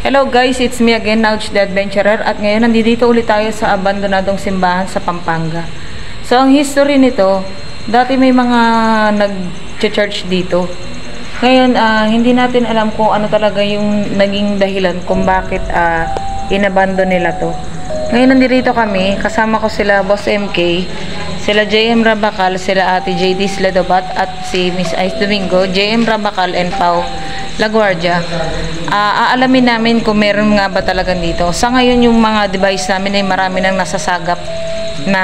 Hello guys, it's me again, Nauch the Adventurer, at ngayon nandito ulit tayo sa abandonadong simbahan sa Pampanga. So ang history nito, dati may mga nag-church dito. Ngayon, hindi natin alam kung ano talaga yung naging dahilan kung bakit inabandon nila to. Ngayon nandito kami, kasama ko sila Boss MK, sila JM Rabacal, sila Ate JD Sladobat at si Miss Ice Domingo, JM Rabacal and Pau LaGuardia. Aalamin namin kung meron nga ba talagang dito. Sa ngayon yung mga device namin ay marami nang nasasagap na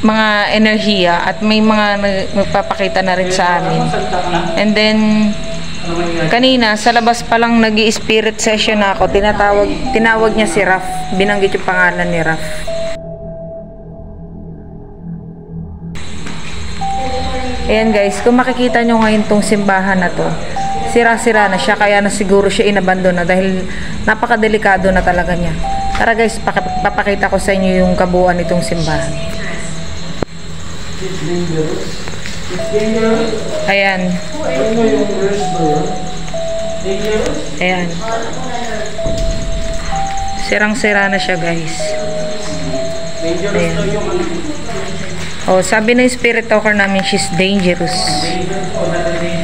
mga enerhiya at may mga nagpapakita na rin sa amin. And then kanina sa labas pa lang nag-i-spirit session na ako. Tinawag niya si Raf. Binanggit yung pangalan ni Raf. Ayan guys, kung makikita nyo ngayon tong simbahan na to, sira-sira na siya, kaya na siguro siya inabandon na dahil napakadelikado na talaga niya. Tara guys, papakita ko sa inyo yung kabuuan nitong simbahan. Ayan. Ayan. Sirang-sira na siya guys. Ayan. Oh, sabi ng spirit talker namin, she's dangerous.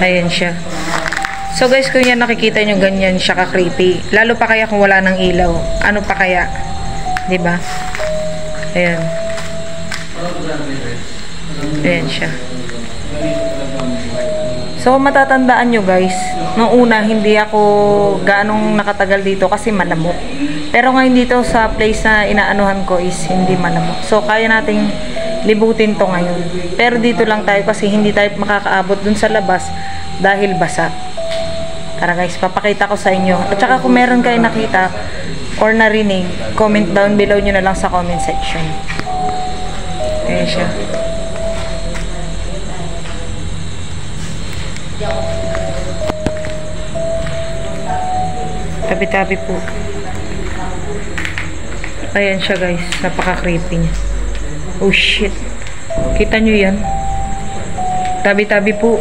Ayan siya. So guys, kung yan nakikita nyo, ganyan siya ka-creepy. Lalo pa kaya kung wala ng ilaw. Ano pa kaya? Diba? Ayan. Ayan siya. So matatandaan nyo guys, noong una hindi ako gaanong nakatagal dito kasi malamok. Pero ngayon dito sa place na inaanuhan ko is hindi malamok. So kaya nating libutin to ngayon. Pero dito lang tayo kasi hindi tayo makakaabot dun sa labas dahil basa. Tara guys, papakita ko sa inyo. At saka kung meron kayo nakita or narinig, comment down below nyo na lang sa comment section. Ayan siya. Tabi-tabi po. Ayan siya guys, napaka-creepy niya. Oh shit. Kita nyo yan? Tabi-tabi po.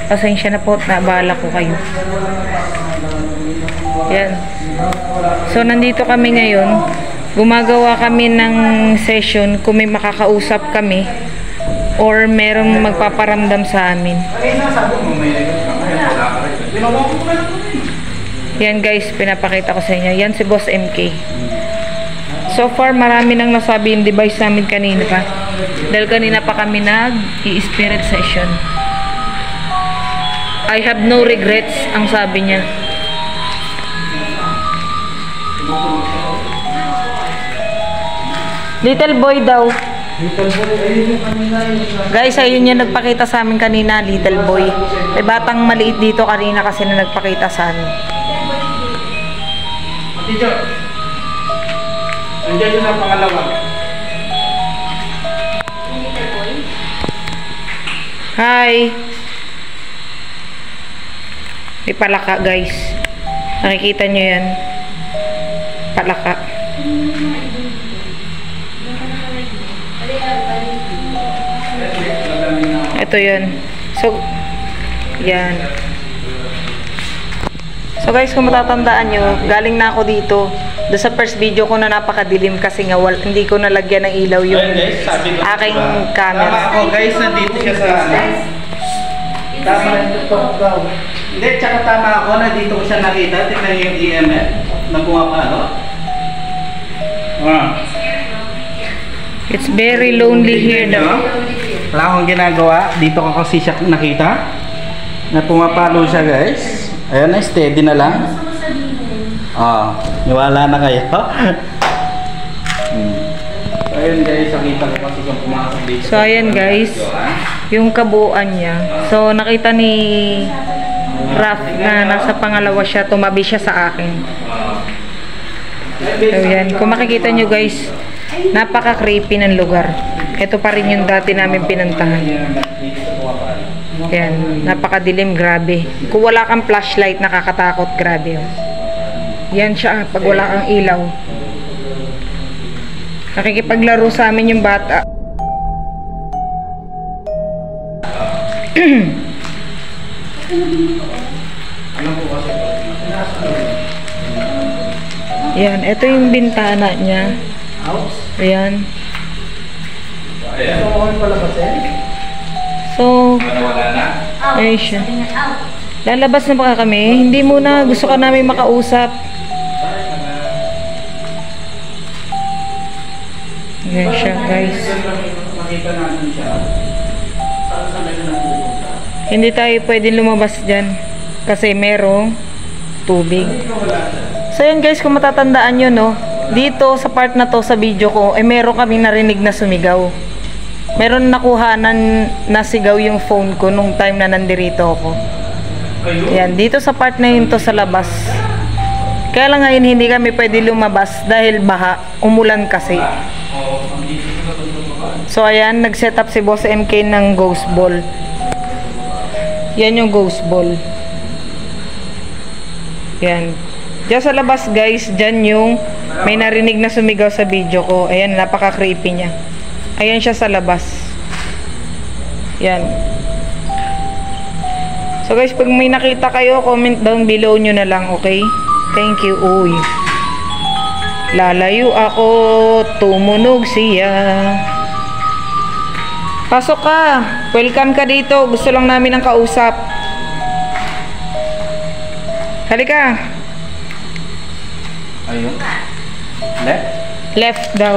Pasensya na po. Naabala ko kayo. Yan. So, nandito kami ngayon. Gumagawa kami ng session kung may makakausap kami or merong magpaparamdam sa amin. Yan guys, pinapakita ko sa inyo. Yan si Boss MK. So far, marami nang nasabi yung device namin kanina pa. Dahil kanina pa kami nag-i-spirit session. I have no regrets, ang sabi niya. Little boy daw. Little boy, ayun yung kanina. Guys, ayun yung nagpakita sa amin kanina, little boy. May batang maliit dito kanina kasi na nagpakita sa amin. Teacher. Nandiyan yung pangalawa. Hi. May palaka guys. Nakikita nyo yan. Palaka. Ito yun. So, yan. So guys, kung matatandaan nyo, galing na ako dito. Doon sa first video ko na napakadilim kasi nga hindi ko nalagyan ng ilaw yung aking camera. Tama ako guys, nandito siya sa tama daw. Hindi, tsaka tama ako, nandito ko siya nakita. Tingnan niyo yung EMF na pumapalo. It's very lonely here daw. Wala akong ginagawa. Dito ko kasi siya nakita na pumapalo siya guys. Ayan na, steady na lang. Niwala na kayo. Ayun guys, nakita ko kasi kung pumasok dito. So ayan guys, yung kabuuan niya. So nakita ni Raf na nasa pangalawa siya, tumabi siya sa akin. So yan, kung makikita nyo guys, napaka-creepy ng lugar. Ito pa rin yung dati namin pinuntahan. Yan, napakadilim, grabe. Kung wala kang flashlight, nakakatakot, grabe. Yan siya, pag wala kang ilaw. Nakikipaglaro sa amin yung bata. Ano po kasi Yan, ito yung bintana niya. Ouch. Ayan. Ayan. So, okay palabasin? So, Wala na? ayun siya. Lalabas na ba kami? Hindi muna, gusto ka namin makausap. Ayan siya, guys. Makita natin siya. Saan siya napupunta? Hindi tayo pwedeng lumabas dyan. Kasi merong tubig. So yan guys, kung matatandaan nyo, no, dito sa part na to sa video ko, meron kaming narinig na sumigaw. Meron nakuhanan na sigaw yung phone ko nung time na nandirito ako. Yan, dito sa part na yun to sa labas. Kaya lang ngayon hindi kami pwede lumabas dahil baha, umulan kasi. So ayan, nag-set up si Boss MK ng ghost ball. Yan yung ghost ball. Yan. Diyan sa labas guys, dyan yung may narinig na sumigaw sa video ko. Ayan, napaka-creepy niya. Ayan siya sa labas. Yan. So guys, pag may nakita kayo, comment down below nyo na lang, okay? Thank you. Uy. Lalayo ako, tumunog siya. Pasok ka. Welcome ka dito. Gusto lang namin ng kausap. Halika. Ayun. Left? Left daw.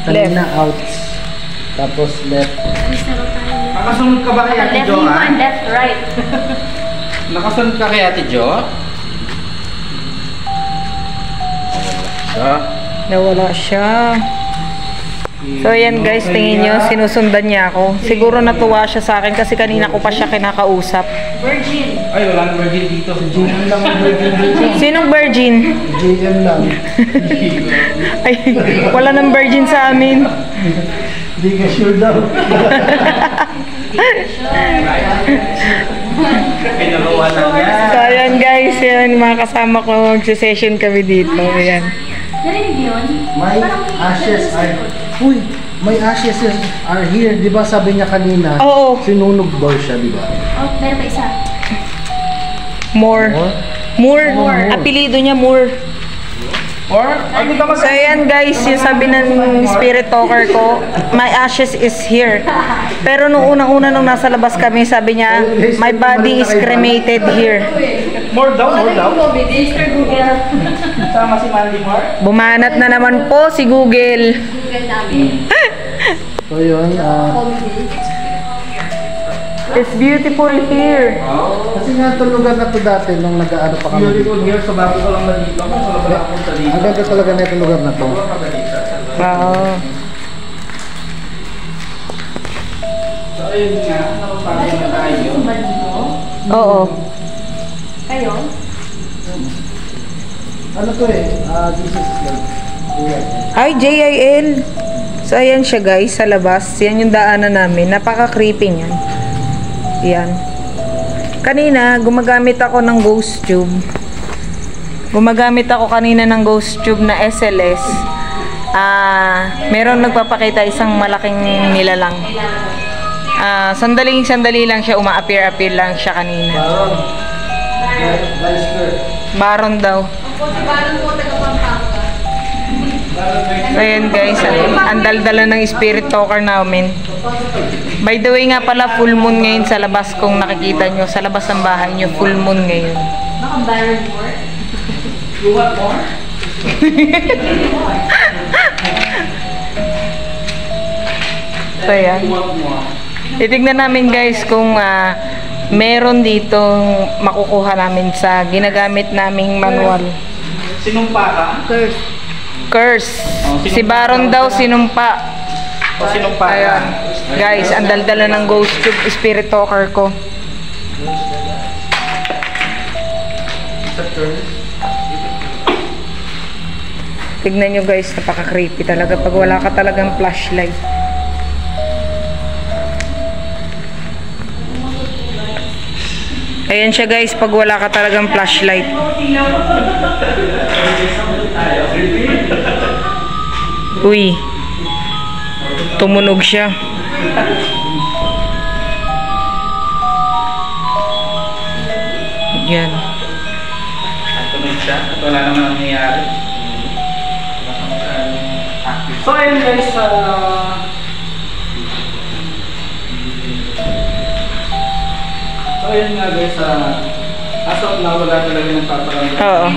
Kanina out. Tapos left. Nakasunod ka ba kay Ate Jo? Left, right. Nakasunod ka kay Ate Jo? Nawala siya. So ayan guys, tingin nyo, sinusundan niya ako. Siguro natuwa siya sa akin kasi kanina ko pa siya kinakausap. Virgin. Ay, wala nang virgin dito. GM lang ang virgin dito. Sinong virgin? GM lang. Ay, wala nang virgin sa amin. Hindi ka sure daw. Pinaruha lang niya. So ayan guys, yan, mga kasama ko, mag-session kami dito. Ayan. Narinig yun? May ashes are... Uy! May ashes are here. Di ba sabi niya kanina? Oo. Sinunog daw siya, di ba? Oh, meron pa isa. Moore. Or? Moore. Apelido niya Moore. Or, ano ba So ayan guys, yung sabi ng spirit talker ko, my ashes is here. Pero nung unang-una nung nasa labas kami, sabi niya, my body is cremated here. More daw, more daw. Mr. Google. Sama si Mandy Moore. Bumanat na naman po si Google. Google namin. So yun, It's beautiful here. kasi nga itong lugar na to dati nung nag-ano pa kami. Beautiful here, so bago ko lang nandito. Wala ba punta dito? Ang ganda talaga na itong lugar na to. Wow. So ayun nga, nakapagod na tayo. Ba dito? Oo. Kayo? Ano to eh? Jesus is Lord. Yeah. Ay, JIL. So ayan siya guys, sa labas. Yan yung daanan namin. Napaka-creepy niyan. Yan. Kanina, gumagamit ako ng ghost tube. Gumagamit ako kanina ng ghost tube na SLS. Meron nagpapakita isang malaking nilalang. Sandali lang siya, uma-appear lang siya kanina. Baron. Vice Lord. Baron daw. So ayan guys, ang daldala ng spirit talker namin. By the way nga pala, full moon ngayon sa labas kung nakikita nyo. Sa labas ng bahay nyo, full moon ngayon. Baka Baron more? You want more? So ayan. You want more? Titignan namin guys kung meron dito makukuha namin sa ginagamit naming manual. Sinumpa ka? Curse. Oh, Si Baron daw sinumpa. O sinumpa ka? Ayan. Guys, ang daldala ng ghost tube spirit talker ko. Tignan nyo guys, napaka-creepy talaga pag wala ka talagang flashlight. Ayan siya guys, pag wala ka talagang flashlight. Uy. Tumunog siya. Yan. siya at wala naman nangyayari. So ayun guys, ayun nga guys, as of now, wala talaga ng paparamdam. Oo.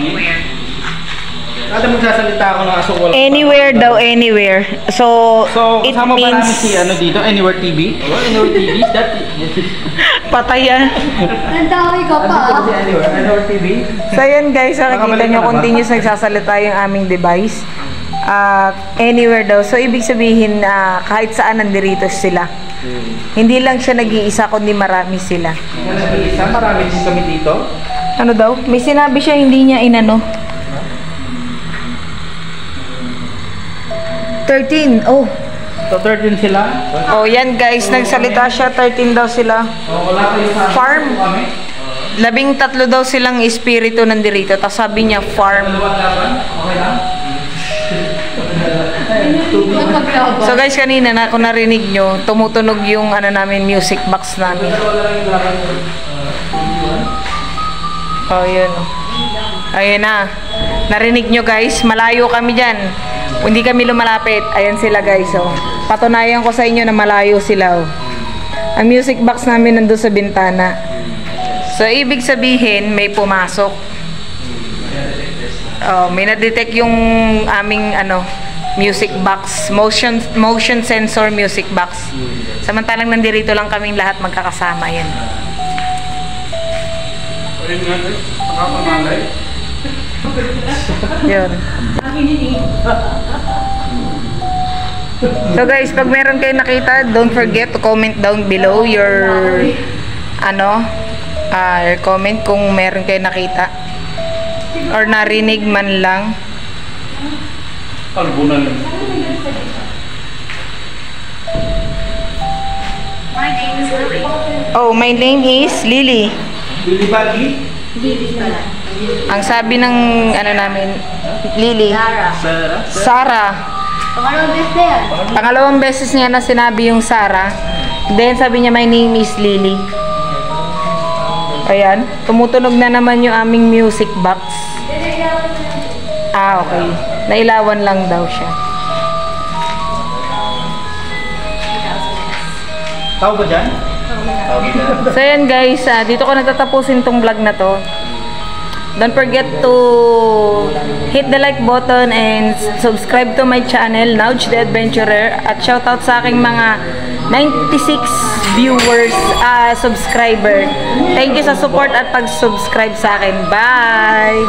Kada magsasalita ako ng aso, wala. Anywhere daw, anywhere. So it kasama pa namin means si ano dito, Anywhere TV. Oh, Anywhere TV, that patay yan. Nandawi ka pa. si Anywhere TV. So yan guys, nakikita Nakabalik nyo ka na ba? continuous nagsasalita yung aming device. Anywhere daw. So ibig sabihin kahit saan nandirito sila. Hindi lang siya nag-iisa kundi marami sila. Nag-iisa, marami din kami dito. Ano daw? May sinabi siya hindi niya inano. 13. Oh. So 13 sila. Oh, yan guys, nagsalita siya 13 daw sila. Wala kayo sa Farm. kami. 13 daw silang espiritu nandirito. Tapos sabi niya farm. Dalawang laban, okay lang? So guys, kanina na kung narinig nyo, tumutunog yung ano namin, music box namin. Oh, yun. Ayun na. Narinig nyo guys, malayo kami dyan. Hindi kami lumalapit. Ayan sila guys. Oh. Patunayan ko sa inyo na malayo sila. Oh. Ang music box namin nandun sa bintana. So, ibig sabihin, may pumasok. Oh, may na-detect yung aming ano, music box. Motion sensor music box. Samantalang nandirito lang kaming lahat magkakasama. Yan. Ayun nga guys, nakapangalay. Yun. So guys, pag meron kayo nakita, don't forget to comment down below your your comment kung meron kayo nakita or narinig man lang. Kalbunan lang. My name is Lily. Oh, my name is Lily. Lily Baggy? Lily pala. Ang sabi ng ano namin, Lily. Lara. Sarah? Sarah. Pangalawang beses na yan. Pangalawang beses niya na sinabi yung Sarah. Then sabi niya, my name is Lily. Ayan, tumutunog na naman yung aming music box. Ah, okay. Nailawan lang daw siya. Tao ba dyan? Tao ba dyan? So yan guys, dito ko natatapusin tong vlog na to. Don't forget to hit the like button and subscribe to my channel, Nauj the Adventurer. At shoutout sa aking mga 96 viewers, subscriber. Thank you sa support at pag-subscribe sa akin. Bye!